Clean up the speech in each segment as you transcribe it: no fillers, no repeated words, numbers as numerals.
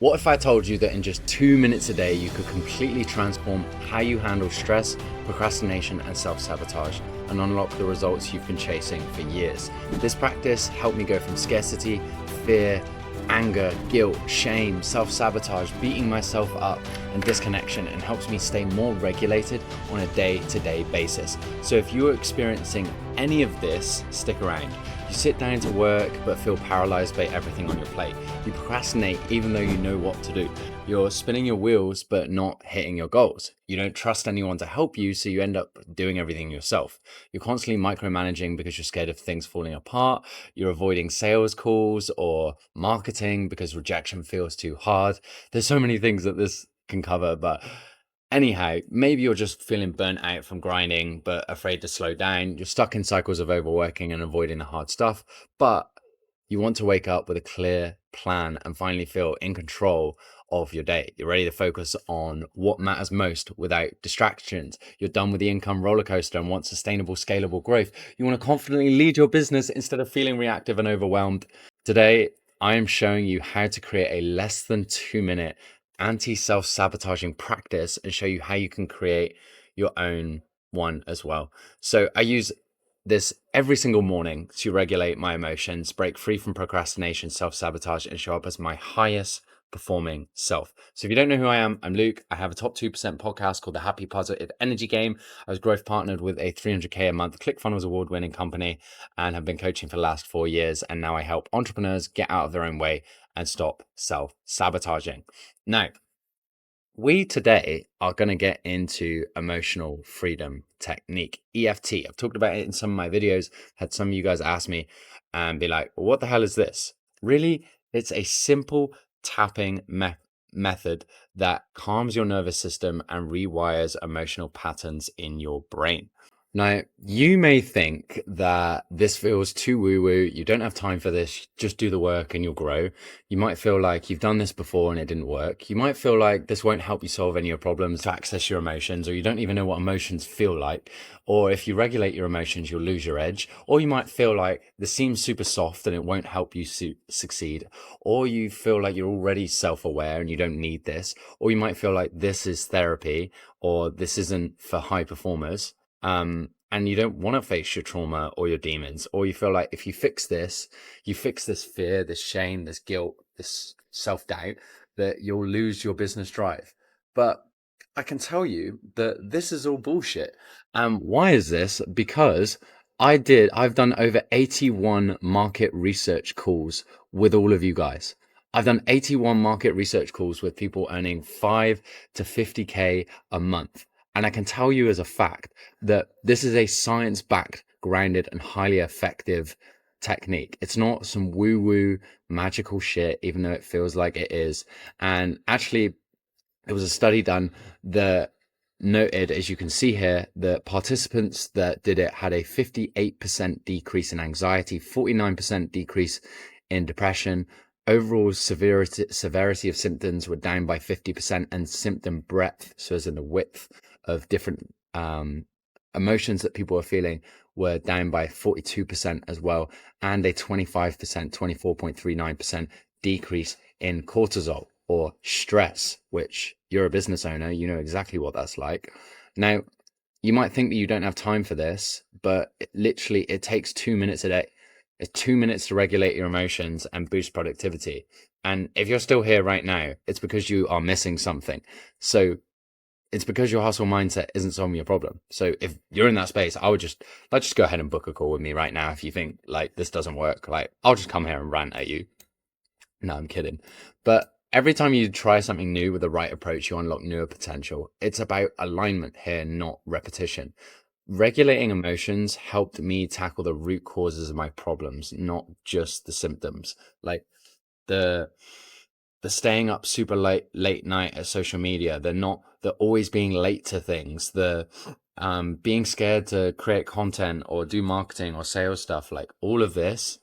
What if I told you that in just 2 minutes a day, you could completely transform how you handle stress, procrastination, and self-sabotage and unlock the results you've been chasing for years? This practice helped me go from scarcity, fear, anger, guilt, shame, self-sabotage, beating myself up, and disconnection, and helps me stay more regulated on a day-to-day basis. So if you're experiencing any of this, stick around. You sit down to work but feel paralyzed by everything on your plate. You procrastinate even though you know what to do. You're spinning your wheels but not hitting your goals. You don't trust anyone to help you, so you end up doing everything yourself. You're constantly micromanaging because you're scared of things falling apart. You're avoiding sales calls or marketing because rejection feels too hard. There's so many things that this can cover, but anyhow, maybe you're just feeling burnt out from grinding, but afraid to slow down. You're stuck in cycles of overworking and avoiding the hard stuff, but you want to wake up with a clear plan and finally feel in control of your day. You're ready to focus on what matters most without distractions. You're done with the income roller coaster and want sustainable, scalable growth. You want to confidently lead your business instead of feeling reactive and overwhelmed. Today, I am showing you how to create a less than 2 minute anti-self-sabotaging practice and show you how you can create your own one as well. So I use this every single morning to regulate my emotions, break free from procrastination, self-sabotage, and show up as my highest performing self. So if you don't know who I am, I'm Luke. I have a top 2% podcast called the Happy Positive Energy Game. I was growth partnered with a 300K a month ClickFunnels award-winning company and have been coaching for the last 4 years. And now I help entrepreneurs get out of their own way and stop self-sabotaging. Now, we today are going to get into emotional freedom technique, EFT. I've talked about it in some of my videos, had some of you guys ask me and be like, well, what the hell is this? Really, it's a simple tapping method that calms your nervous system and rewires emotional patterns in your brain. Now, you may think that this feels too woo-woo, you don't have time for this, just do the work and you'll grow. You might feel like you've done this before and it didn't work. You might feel like this won't help you solve any of your problems, to access your emotions, or you don't even know what emotions feel like. Or if you regulate your emotions, you'll lose your edge. Or you might feel like this seems super soft and it won't help you succeed. Or you feel like you're already self-aware and you don't need this. Or you might feel like this is therapy or this isn't for high performers. And you don't want to face your trauma or your demons, or you feel like if you fix this fear, this shame, this guilt, this self-doubt, that you'll lose your business drive. But I can tell you that this is all bullshit. Why is this? Because I've done over 81 market research calls with all of you guys. I've done 81 market research calls with people earning 5 to 50K a month. And I can tell you as a fact that this is a science-backed, grounded, and highly effective technique. It's not some woo-woo magical shit, even though it feels like it is. And actually, there was a study done that noted, as you can see here, that participants that did it had a 58% decrease in anxiety, 49% decrease in depression. Overall severity of symptoms were down by 50%, and symptom breadth, so as in the width of different emotions that people are feeling, were down by 42% as well, and a 25%, 24.39% decrease in cortisol or stress, which you're a business owner, you know exactly what that's like. Now, you might think that you don't have time for this, but it takes 2 minutes a day. It's 2 minutes to regulate your emotions and boost productivity. And if you're still here right now, it's because you are missing something. So it's because your hustle mindset isn't solving your problem. So if you're in that space, let's just go ahead and book a call with me right now. If you think like this doesn't work, like I'll just come here and rant at you. No, I'm kidding. But every time you try something new with the right approach, you unlock newer potential. It's about alignment here, not repetition. Regulating emotions helped me tackle the root causes of my problems, not just the symptoms. Like the staying up super late night at social media, the always being late to things, the being scared to create content or do marketing or sales stuff. Like all of this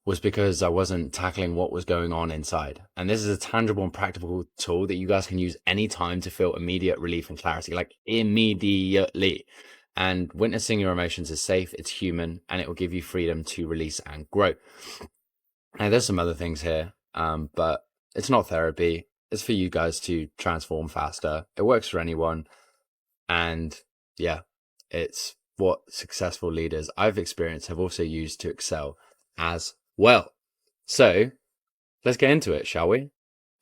was because I wasn't tackling what was going on inside. And this is a tangible and practical tool that you guys can use anytime to feel immediate relief and clarity, like immediately. And witnessing your emotions is safe, it's human, and it will give you freedom to release and grow. Now, there's some other things here, but It's not therapy. It's for you guys to transform faster. It works for anyone. And yeah, it's what successful leaders I've experienced have also used to excel as well. So let's get into it, shall we?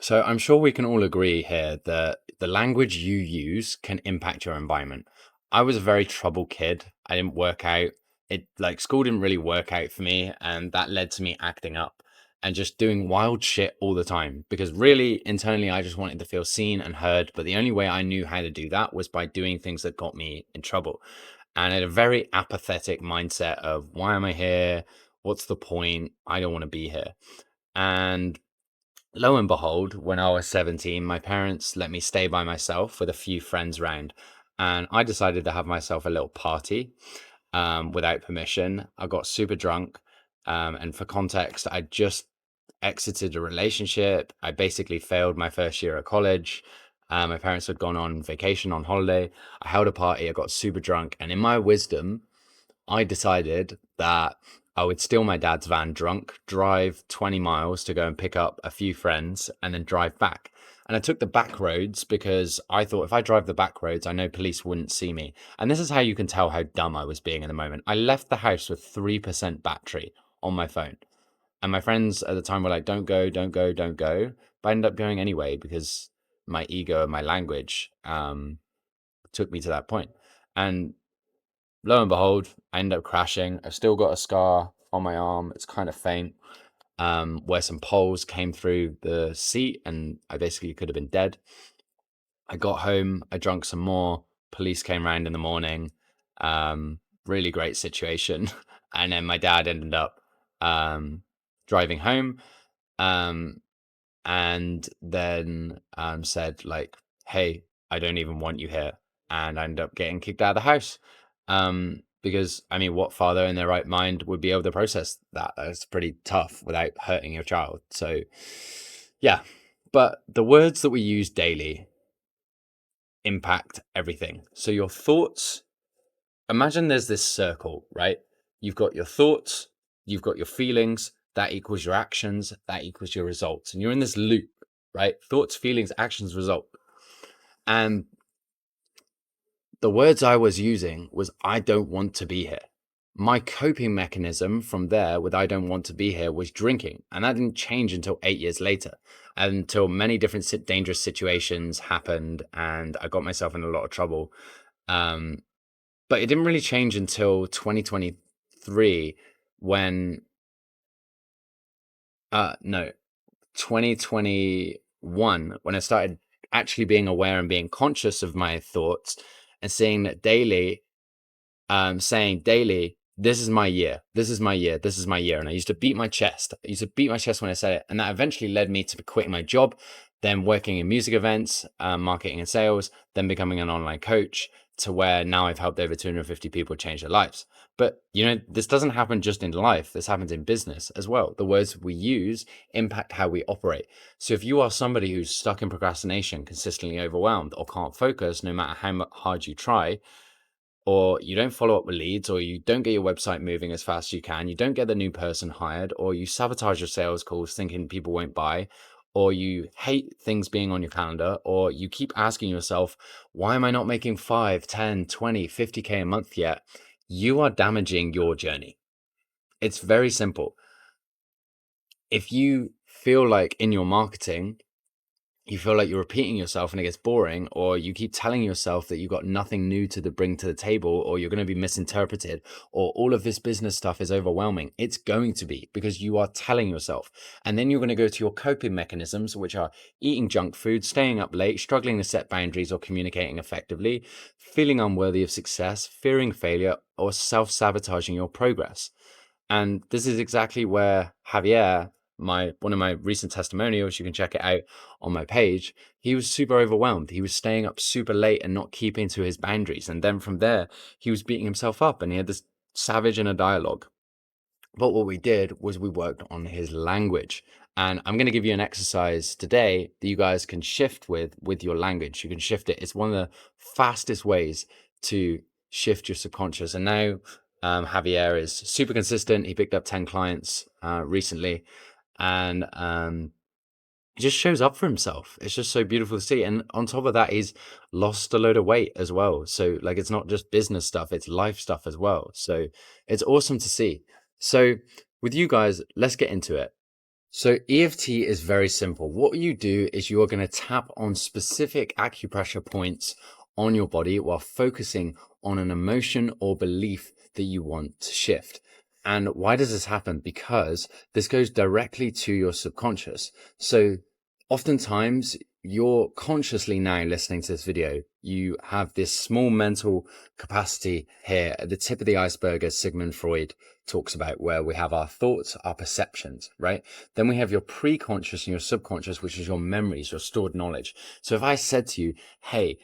So I'm sure we can all agree here that the language you use can impact your environment. I was a very troubled kid. I didn't work out. It like school didn't really work out for me, and that led to me acting up and just doing wild shit all the time because really internally I just wanted to feel seen and heard, but the only way I knew how to do that was by doing things that got me in trouble. And I had a very apathetic mindset of why am I here? What's the point? I don't want to be here. And lo and behold, when I was 17, my parents let me stay by myself with a few friends round. And I decided to have myself a little party without permission. I got super drunk. And for context, I just exited a relationship. I basically failed my first year at college. My parents had gone on vacation on holiday. I held a party. I got super drunk. And in my wisdom, I decided that I would steal my dad's van drunk, drive 20 miles to go and pick up a few friends, and then drive back. And I took the back roads because I thought if I drive the back roads, I know police wouldn't see me. And this is how you can tell how dumb I was being in the moment. I left the house with 3% battery on my phone. And my friends at the time were like, don't go, don't go, don't go. But I ended up going anyway because my ego and my language took me to that point. And lo and behold, I end up crashing. I've still got a scar on my arm. It's kind of faint, where some poles came through the seat, and I basically could have been dead. I got home. I drank some more. Police came round in the morning. Really great situation. And then my dad ended up driving home, um, and then said like, "Hey, I don't even want you here," and I ended up getting kicked out of the house. Because I mean, what father in their right mind would be able to process that? That's pretty tough without hurting your child. So, yeah. But the words that we use daily impact everything. So your thoughts, imagine there's this circle, right? You've got your thoughts, you've got your feelings, that equals your actions, that equals your results. And you're in this loop, right? Thoughts, feelings, actions, result. And the words I was using was, I don't want to be here. My coping mechanism from there with I don't want to be here was drinking. And that didn't change until 8 years later, until many different dangerous situations happened and I got myself in a lot of trouble. But it didn't really change until 2023 when, no, 2021 when I started actually being aware and being conscious of my thoughts and seeing that daily, saying daily, this is my year, this is my year, this is my year. And I used to beat my chest. I used to beat my chest when I said it. And that eventually led me to quitting my job, then working in music events, marketing and sales, then becoming an online coach, to where now I've helped over 250 people change their lives. But you know, this doesn't happen just in life. This happens in business as well. The words we use impact how we operate. So if you are somebody who's stuck in procrastination, consistently overwhelmed, or can't focus no matter how hard you try, or you don't follow up with leads, or you don't get your website moving as fast as you can, you don't get the new person hired, or you sabotage your sales calls thinking people won't buy, or you hate things being on your calendar, or you keep asking yourself, why am I not making 5, 10, 20, 50K a month yet? You are damaging your journey. It's very simple. If you feel like in your marketing, you feel like you're repeating yourself and it gets boring, or you keep telling yourself that you've got nothing new to bring to the table, or you're going to be misinterpreted, or all of this business stuff is overwhelming, it's going to be because you are telling yourself. And then you're going to go to your coping mechanisms, which are eating junk food, staying up late, struggling to set boundaries or communicating effectively, feeling unworthy of success, fearing failure, or self-sabotaging your progress. And this is exactly where Javier, one of my recent testimonials, you can check it out on my page, he was super overwhelmed. He was staying up super late and not keeping to his boundaries. And then from there, he was beating himself up and he had this savage inner dialogue. But what we did was we worked on his language. And I'm going to give you an exercise today that you guys can shift with your language. You can shift it. It's one of the fastest ways to shift your subconscious. And now Javier is super consistent. He picked up 10 clients recently. And he just shows up for himself. It's just so beautiful to see. And on top of that, he's lost a load of weight as well. So like, it's not just business stuff, it's life stuff as well. So it's awesome to see. So with you guys, let's get into it. So EFT is very simple. What you do is you are going to tap on specific acupressure points on your body while focusing on an emotion or belief that you want to shift. And why does this happen? Because this goes directly to your subconscious. So oftentimes you're consciously now listening to this video, you have this small mental capacity here at the tip of the iceberg, as Sigmund Freud talks about, where we have our thoughts, our perceptions, right? Then we have your pre-conscious and your subconscious, which is your memories, your stored knowledge. So if I said to you, hey,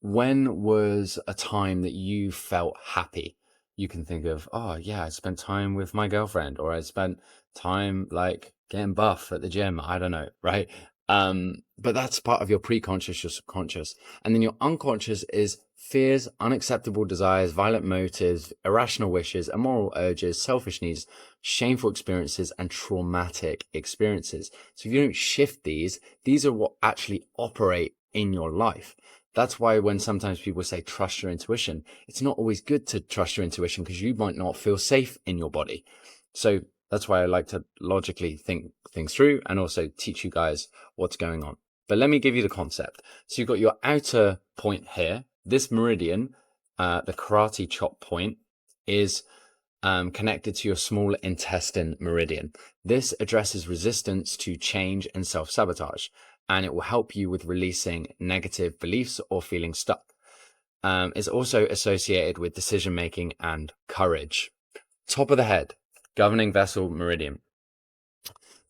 when was a time that you felt happy? You can think of, oh yeah, I spent time with my girlfriend, or I spent time like getting buff at the gym. I don't know, right? But that's part of your pre-conscious, your subconscious. And then your unconscious is fears, unacceptable desires, violent motives, irrational wishes, immoral urges, selfish needs, shameful experiences, and traumatic experiences. So if you don't shift these are what actually operate in your life. That's why when sometimes people say trust your intuition, it's not always good to trust your intuition, because you might not feel safe in your body. So that's why I like to logically think things through and also teach you guys what's going on. But let me give you the concept. So you've got your outer point here. This meridian, the karate chop point, is connected to your small intestine meridian. This addresses resistance to change and self-sabotage, and it will help you with releasing negative beliefs or feeling stuck. It's also associated with decision making and courage. Top of the head, governing vessel meridian.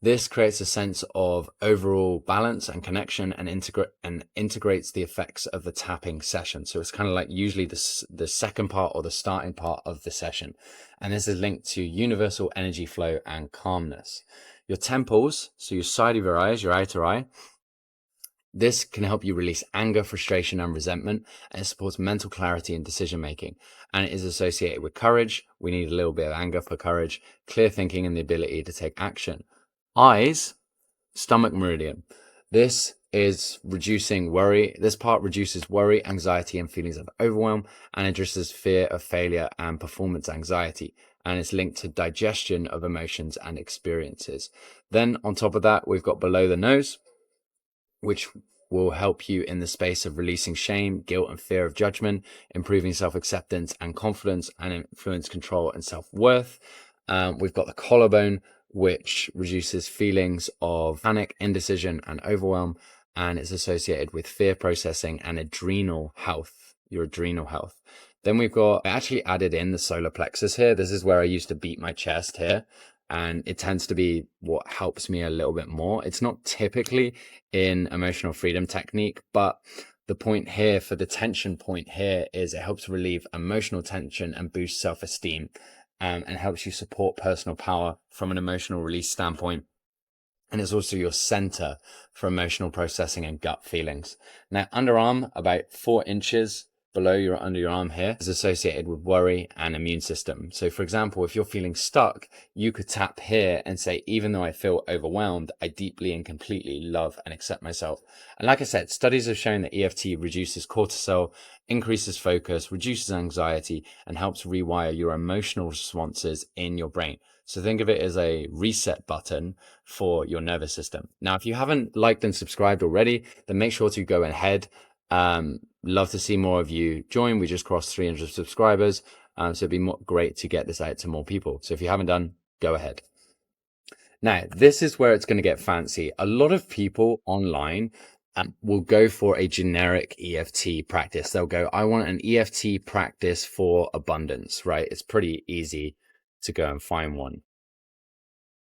This creates a sense of overall balance and connection, and integrates the effects of the tapping session. So it's kind of like usually the second part or the starting part of the session. And this is linked to universal energy flow and calmness. Your temples, so your side of your eyes, your outer eye, this can help you release anger, frustration, and resentment, and it supports mental clarity and decision making. And it is associated with courage. We need a little bit of anger for courage, clear thinking, and the ability to take action. Eyes, stomach meridian. This is reducing worry. This part reduces worry, anxiety, and feelings of overwhelm, and addresses fear of failure and performance anxiety. And it's linked to digestion of emotions and experiences. Then on top of that, we've got below the nose, which will help you in the space of releasing shame, guilt, and fear of judgment, improving self-acceptance and confidence, and influence, control, and self-worth. We've got the collarbone, which reduces feelings of panic, indecision, and overwhelm, and it's associated with fear processing and adrenal health, your adrenal health. Then we've got, I actually added in the solar plexus here. This is where I used to beat my chest here, and it tends to be what helps me a little bit more. It's not typically in emotional freedom technique, but the point here for the tension point here is it helps relieve emotional tension and boost self-esteem, and helps you support personal power from an emotional release standpoint. And it's also your center for emotional processing and gut feelings. Now, underarm, about 4 inches below your under your arm here, is associated with worry and immune system. So for example, if you're feeling stuck, you could tap here and say, even though I feel overwhelmed, I deeply and completely love and accept myself. And like I said, studies have shown that EFT reduces cortisol, increases focus, reduces anxiety, and helps rewire your emotional responses in your brain. So think of it as a reset button for your nervous system. Now, if you haven't liked and subscribed already, then make sure to go ahead. Love to see more of you join. We just crossed 300 subscribers. So it'd be great to get this out to more people. So if you haven't done, go ahead. Now, this is where it's going to get fancy. A lot of people online will go for a generic EFT practice. They'll go, I want an EFT practice for abundance, right? It's pretty easy to go and find one.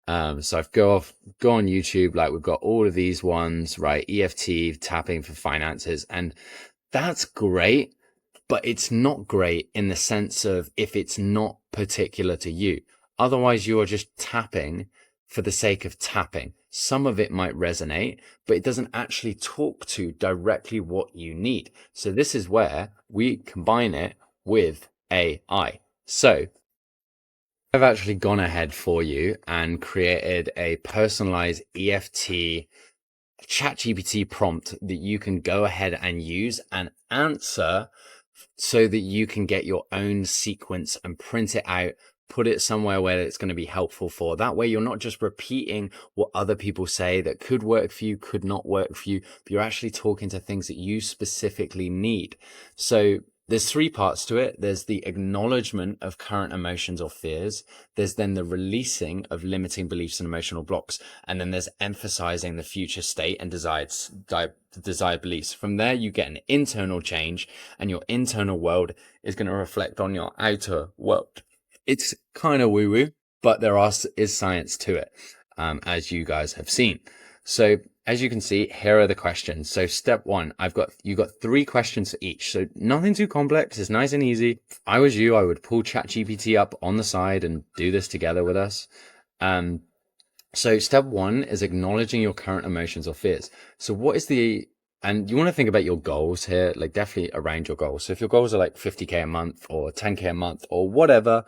So I've go on YouTube, like we've got all of these ones, right? EFT tapping for finances, and that's great, but it's not great in the sense of if it's not particular to you. Otherwise, you are just tapping for the sake of tapping. Some of it might resonate, but it doesn't actually talk to directly what you need. So this is where we combine it with AI. So I've actually gone ahead for you and created a personalized EFT ChatGPT prompt that you can go ahead and use and answer so that you can get your own sequence and print it out, put it somewhere where it's going to be helpful for. That way, you're not just repeating what other people say that could work for you, could not work for you, but you're actually talking to things that you specifically need. So there's three parts to it. There's the acknowledgement of current emotions or fears. There's then the releasing of limiting beliefs and emotional blocks. And then there's emphasizing the future state and desired beliefs. From there, you get an internal change, and your internal world is going to reflect on your outer world. It's kind of woo-woo, but is science to it, as you guys have seen. So as you can see, here are the questions. So step one, you got 3 questions for each. So nothing too complex. It's nice and easy. If I was you, I would pull ChatGPT up on the side and do this together with us. So step one is acknowledging your current emotions or fears. So and you want to think about your goals here, like definitely around your goals. So if your goals are like 50K a month or 10K a month or whatever,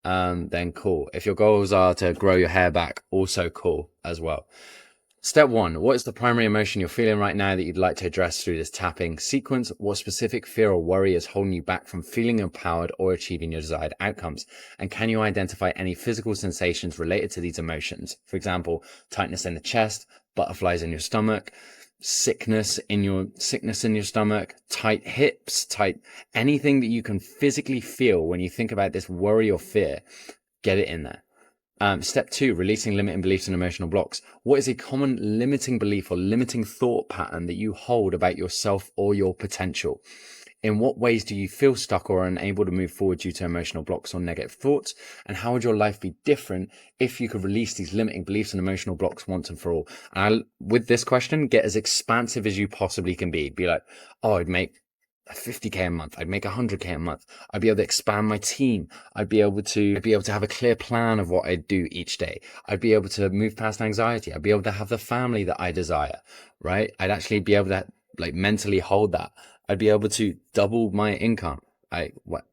then cool. If your goals are to grow your hair back, also cool as well. Step one, what is the primary emotion you're feeling right now that you'd like to address through this tapping sequence? What specific fear or worry is holding you back from feeling empowered or achieving your desired outcomes? And can you identify any physical sensations related to these emotions? For example, tightness in the chest, butterflies in your stomach, sickness in your stomach, tight hips, anything that you can physically feel when you think about this worry or fear, get it in there. Step 2, releasing limiting beliefs and emotional blocks. What is a common limiting belief or limiting thought pattern that you hold about yourself or your potential? In what ways do you feel stuck or unable to move forward due to emotional blocks or negative thoughts? And how would your life be different if you could release these limiting beliefs and emotional blocks once and for all? And with this question, get as expansive as you possibly can be. Be like, oh, I'd make 50K a month. I'd make 100K a month. I'd be able to expand my team. I'd be able to have a clear plan of what I'd do each day. I'd be able to move past anxiety. I'd be able to have the family that I desire, right? I'd actually be able to like mentally hold that. I'd be able to double my income.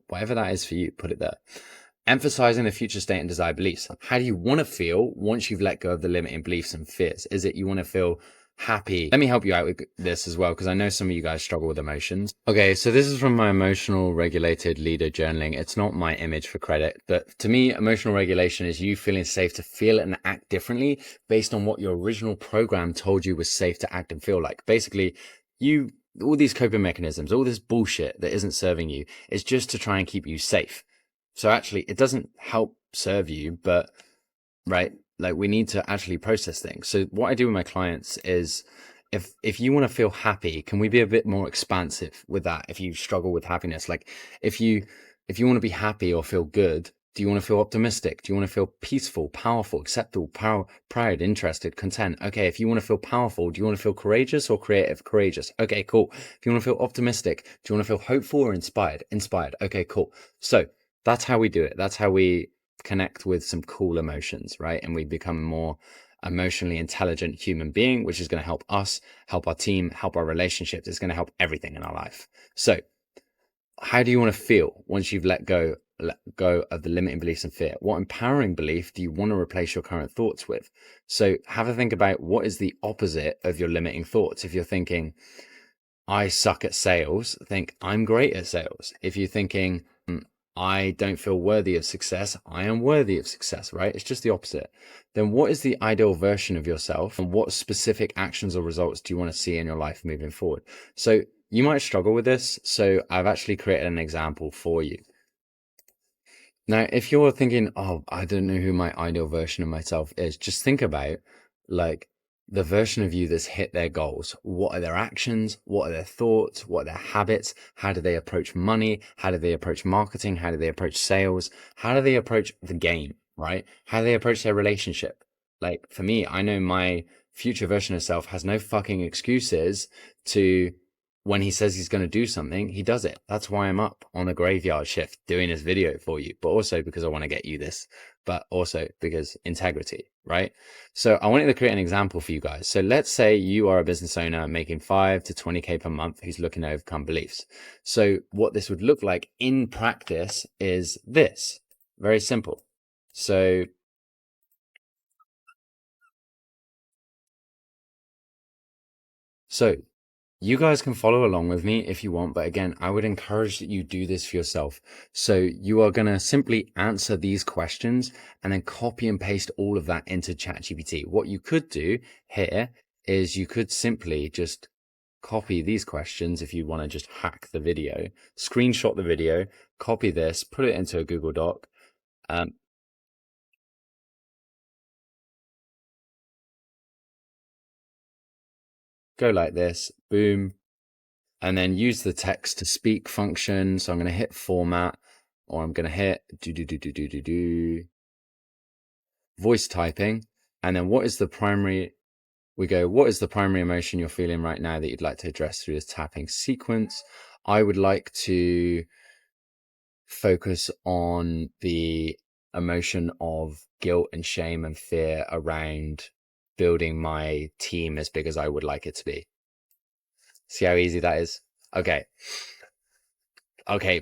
Whatever that is for you, put it there. Emphasizing the future state and desired beliefs. How do you want to feel once you've let go of the limiting beliefs and fears? Is it you want to feel happy? Let me help you out with this as well, because I know some of you guys struggle with emotions. Okay, so this is from my emotional regulated leader journaling. It's not my image for credit, but to me, emotional regulation is you feeling safe to feel and act differently based on what your original program told you was safe to act and feel like. Basically, all these coping mechanisms, all this bullshit that isn't serving you is just to try and keep you safe. So actually, it doesn't help serve you, but right, like we need to actually process things. So what I do with my clients is if you want to feel happy, can we be a bit more expansive with that? If you struggle with happiness, like if you want to be happy or feel good, do you want to feel optimistic? Do you want to feel peaceful, powerful, acceptable, proud, interested, content? Okay, if you want to feel powerful, do you want to feel courageous or creative? Courageous. Okay, cool. If you want to feel optimistic, do you want to feel hopeful or inspired? Inspired. Okay, cool. So that's how we do it. That's how we connect with some cool emotions, right? And we become a more emotionally intelligent human being, which is going to help us, help our team, help our relationships. It's going to help everything in our life. So how do you want to feel once you've let go of the limiting beliefs and fear? What empowering belief do you want to replace your current thoughts with? So have a think about what is the opposite of your limiting thoughts. If you're thinking, I suck at sales, think I'm great at sales. If you're thinking, I don't feel worthy of success, I am worthy of success, right? It's just the opposite. Then what is the ideal version of yourself, and what specific actions or results do you want to see in your life moving forward? So you might struggle with this. So I've actually created an example for you. Now, if you're thinking, oh, I don't know who my ideal version of myself is, just think about like the version of you that's hit their goals. What are their actions? What are their thoughts? What are their habits? How do they approach money? How do they approach marketing? How do they approach sales? How do they approach the game, right? How do they approach their relationship? Like for me, I know my future version of self has no fucking excuses to, when he says he's going to do something, he does it. That's why I'm up on a graveyard shift doing this video for you, but also because I want to get you this, but also because integrity, right? So I wanted to create an example for you guys. So let's say you are a business owner making 5 to 20K per month who's looking to overcome beliefs. So what this would look like in practice is this. Very simple. So So you guys can follow along with me if you want, but again, I would encourage that you do this for yourself. So you are going to simply answer these questions and then copy and paste all of that into ChatGPT. What you could do here is you could simply just copy these questions if you want to just hack the video, screenshot the video, copy this, put it into a Google Doc. Go like this, boom, and then use the text to speak function. So I'm going to hit format, or I'm going to hit voice typing. And then what is the primary emotion you're feeling right now that you'd like to address through this tapping sequence? I would like to focus on the emotion of guilt and shame and fear around building my team as big as I would like it to be. See how easy that is? Okay.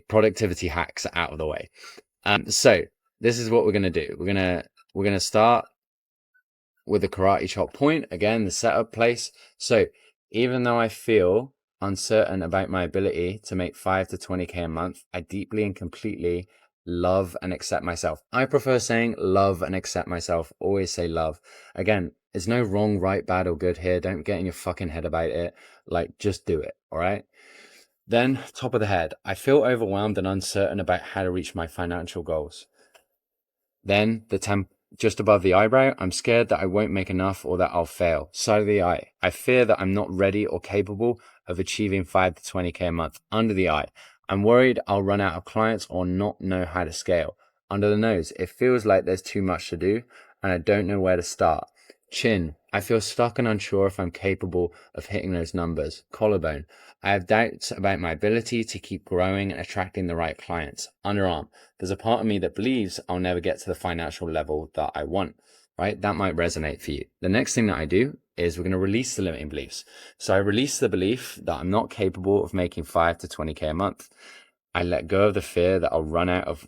Productivity hacks out of the way. So this is what we're gonna do. We're gonna start with the karate chop point again, the setup place. So even though I feel uncertain about my ability to make 5 to 20K a month, I deeply and completely love and accept myself. I prefer saying love and accept myself. Always say love. Again, there's no wrong, right, bad, or good here. Don't get in your fucking head about it. Like, just do it. All right. Then, top of the head, I feel overwhelmed and uncertain about how to reach my financial goals. Then, just above the eyebrow, I'm scared that I won't make enough or that I'll fail. Side of the eye, I fear that I'm not ready or capable of achieving 5 to 20K a month. Under the eye, I'm worried I'll run out of clients or not know how to scale. Under the nose, it feels like there's too much to do and I don't know where to start. Chin, I feel stuck and unsure if I'm capable of hitting those numbers. Collarbone, I have doubts about my ability to keep growing and attracting the right clients. Underarm, there's a part of me that believes I'll never get to the financial level that I want, right? That might resonate for you. The next thing that I do is we're going to release the limiting beliefs. So I release the belief that I'm not capable of making 5 to 20K a month. I let go of the fear that I'll run out of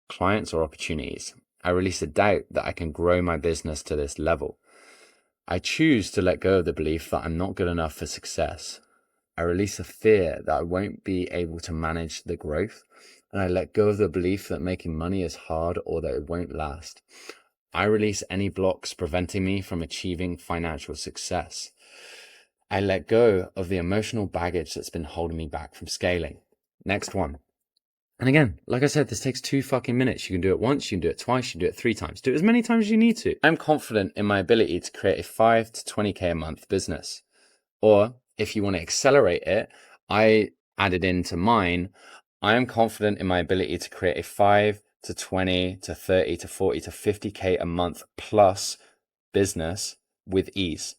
clients or opportunities. I release the doubt that I can grow my business to this level. I choose to let go of the belief that I'm not good enough for success. I release the fear that I won't be able to manage the growth, and I let go of the belief that making money is hard or that it won't last. I release any blocks preventing me from achieving financial success. I let go of the emotional baggage that's been holding me back from scaling. Next one. And again, like I said, this takes 2 fucking minutes. You can do it once, you can do it twice, you can do it 3 times. Do it as many times as you need to. I'm confident in my ability to create a 5 to 20K a month business. Or if you want to accelerate it, I added into mine, I am confident in my ability to create a 5 to 20 to 30 to 40 to 50K a month plus business with ease.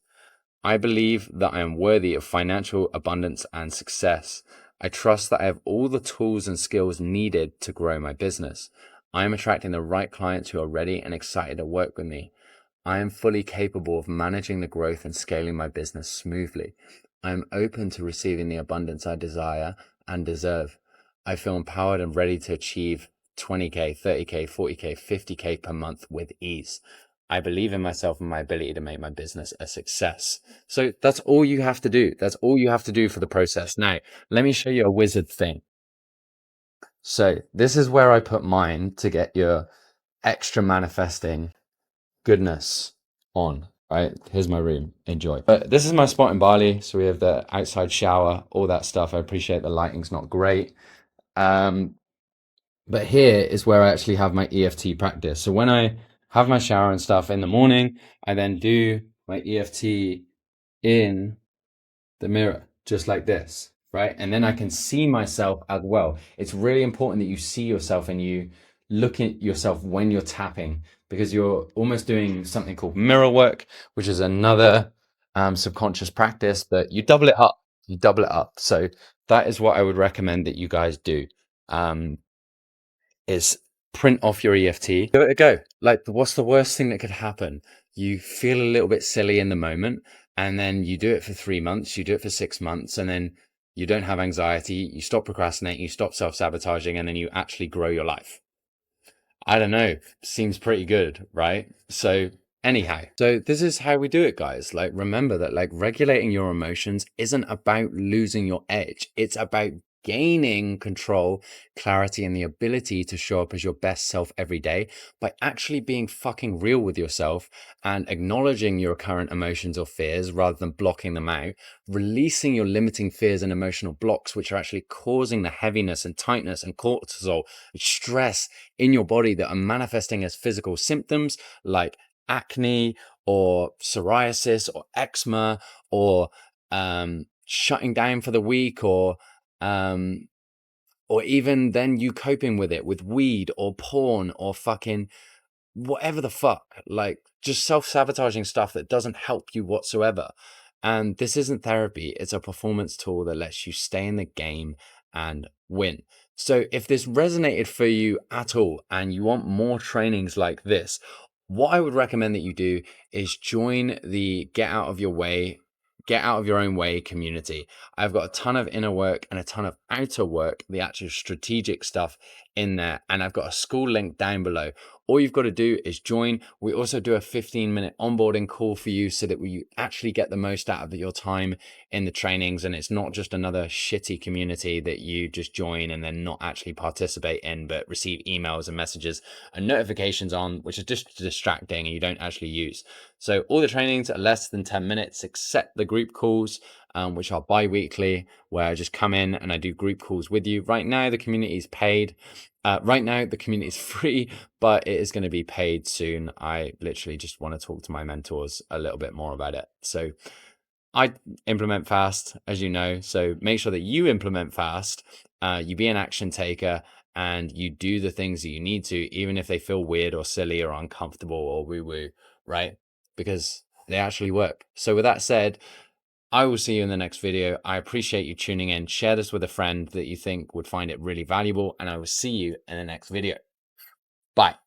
I believe that I am worthy of financial abundance and success. I trust that I have all the tools and skills needed to grow my business. I am attracting the right clients who are ready and excited to work with me. I am fully capable of managing the growth and scaling my business smoothly. I am open to receiving the abundance I desire and deserve. I feel empowered and ready to achieve 20K, 30K, 40K, 50K per month with ease. I believe in myself and my ability to make my business a success. So that's all you have to do. That's all you have to do for the process. Now, let me show you a wizard thing. So this is where I put mine to get your extra manifesting goodness on, right? Here's my room. Enjoy. But this is my spot in Bali. So we have the outside shower, all that stuff. I appreciate the lighting's not great. But here is where I actually have my EFT practice. So when I have my shower and stuff in the morning, I then do my EFT in the mirror, just like this, right? And then I can see myself as well. It's really important that you see yourself and you look at yourself when you're tapping, because you're almost doing something called mirror work, which is another subconscious practice that you double it up. You double it up. So that is what I would recommend that you guys do. Is print off your EFT, give it a go. Like, what's the worst thing that could happen? You feel a little bit silly in the moment, and then you do it for 3 months, you do it for 6 months, and then you don't have anxiety, you stop procrastinating, you stop self-sabotaging, and then you actually grow your life. I don't know, seems pretty good, right? So Anyhow, so this is how we do it, guys. Like, remember that, like, regulating your emotions isn't about losing your edge. It's about gaining control, clarity, and the ability to show up as your best self every day by actually being fucking real with yourself and acknowledging your current emotions or fears rather than blocking them out, releasing your limiting fears and emotional blocks, which are actually causing the heaviness and tightness and cortisol and stress in your body that are manifesting as physical symptoms like acne or psoriasis or eczema or shutting down for the week um, or even then you coping with it with weed or porn or fucking whatever the fuck, like just self-sabotaging stuff that doesn't help you whatsoever. And this isn't therapy, it's a performance tool that lets you stay in the game and win. So if this resonated for you at all and you want more trainings like this, what I would recommend that you do is join the Get Out of Your Own Way community. I've got a ton of inner work and a ton of outer work, the actual strategic stuff in there. And I've got a school link down below. All you've got to do is join. We also do a 15-minute onboarding call for you so that you actually get the most out of your time in the trainings. And it's not just another shitty community that you just join and then not actually participate in, but receive emails and messages and notifications on, which is just distracting and you don't actually use. So all the trainings are less than 10 minutes, except the group calls, which are bi-weekly, where I just come in and I do group calls with you. Right now, the community is paid. Right now, the community is free, but it is going to be paid soon. I literally just want to talk to my mentors a little bit more about it. So I implement fast, as you know. So make sure that you implement fast, you be an action taker, and you do the things that you need to, even if they feel weird or silly or uncomfortable or woo-woo, right? Because they actually work. So with that said, I will see you in the next video. I appreciate you tuning in. Share this with a friend that you think would find it really valuable, and I will see you in the next video. Bye.